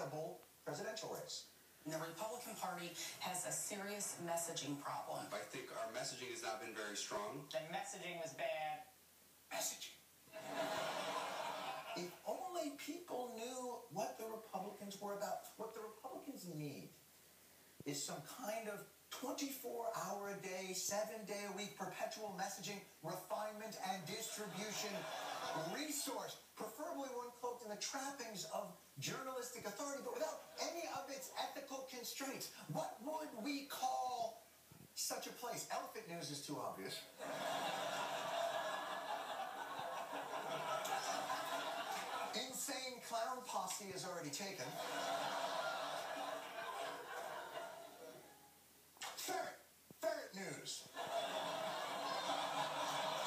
winnable presidential race. The Republican Party has a serious messaging problem. I think our messaging has not been very strong. The messaging was bad. Messaging. If only people knew what the Republicans were about. What the Republicans need is some kind of 24-hour-a-day, 7-day-a-week perpetual messaging, refinement, and distribution resource, preferably one cloaked in the trappings of journalistic authority, but without any of its ethical constraints. What would we call such a place? Elephant news is too obvious. Insane clown posse is already taken. Ferret news.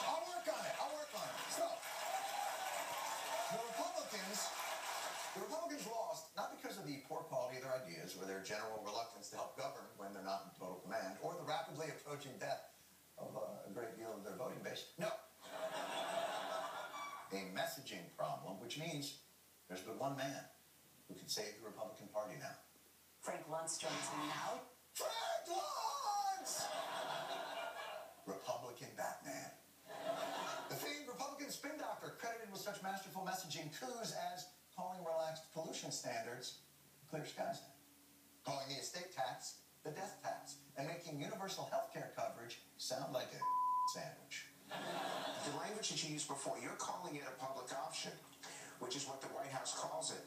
I'll work on it. So, the Republicans lost, not because of the poor quality of their ideas or their general reluctance to help govern when they're not in total command, or the rapidly approaching death of a great deal of their voting base. No. A messaging problem, which means there's but one man who can save the Republican Party now. Frank Luntz joins me now. Frank Luntz! Republican Batman. The famed Republican spin doctor credited with such masterful messaging coups as calling relaxed pollution standards clear skies now, calling the estate tax the death tax, and making universal health care coverage sound like a sandwich. The language that you used before, you're calling it a public option, which is what the White House calls it.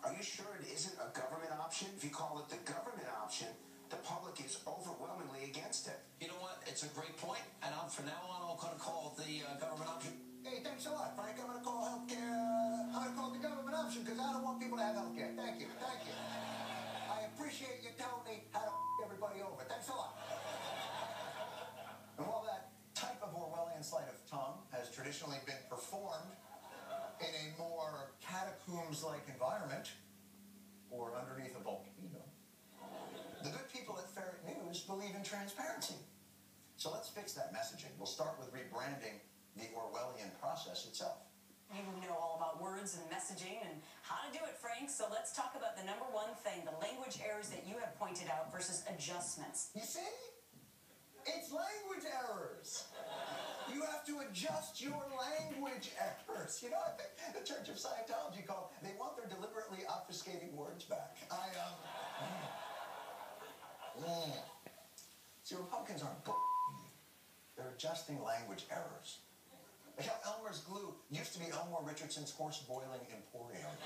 Are you sure it isn't a government option? If you call it the government option, the public is overwhelmingly against it. You know what? It's a great point, and from now on, I'm going to call it the government option. Hey, thanks a lot, Frank. I'm going to call healthcare. I'm going to call it the government option because I don't want people to have healthcare. Thank you. I appreciate you telling me how to everybody over. Thanks a lot. And while that type of Orwellian sleight of tongue has traditionally been performed in a more catacombs-like environment or underneath a volcano, the good people at Ferret News believe in transparency. So let's fix that messaging. We'll start with rebranding the Orwellian process itself. You know all about words and messaging and how to do it, Frank. So let's talk about the number one thing, the language errors that you have pointed out versus adjustments. You see? It's language errors. You have to adjust your language errors. You know, I think the Church of Scientology they want their deliberately obfuscating words back. See, Republicans aren't they're adjusting language errors. Like how Elmer's glue used to be Elmore Richardson's horse boiling emporium.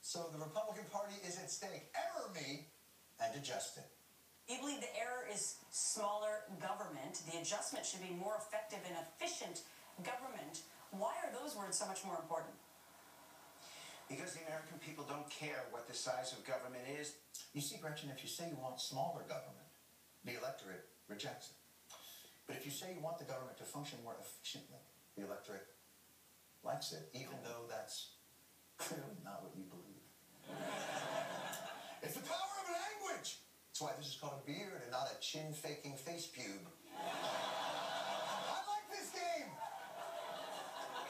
So the Republican Party is at stake. Error me and adjust it. You believe the error is smaller government. The adjustment should be more effective and efficient government. Why are those words so much more important? Because the American people don't care what the size of government is. You see, Gretchen, if you say you want smaller government, the electorate rejects it. But if you say you want the government to function more efficiently, the electorate likes it, even though that's clearly not what you believe. It's the power of language. That's why this is called a beard and not a chin-faking face pube. I like this game.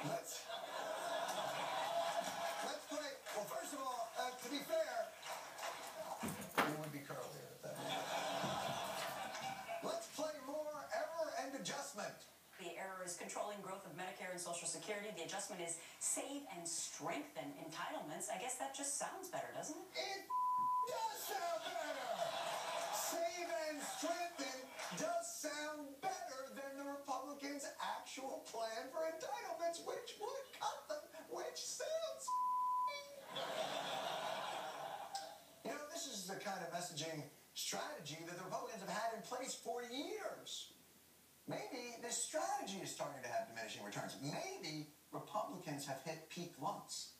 Let's play. Well, first of all, to be fair, it would be curlier at that. Let's play more error and adjustment. The error is controlling growth of Medicare and Social Security. The adjustment is save and strengthen entitlements. I guess that just sounds better, doesn't it? It does sound better. Save and strengthen does sound better than the Republicans' actual plan for entitlements, which would cut them, which sounds You know, this is the kind of messaging strategy that the Republicans have had in place for years. Maybe this strategy is starting to have diminishing returns. Maybe Republicans have hit peak Luntz.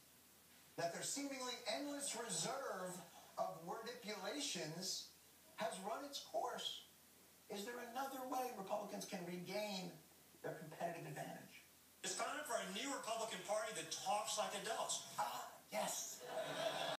That their seemingly endless reserve of wordipulations has run its course. Is there another way Republicans can regain their competitive advantage? It's time for a new Republican Party that talks like adults. Yes.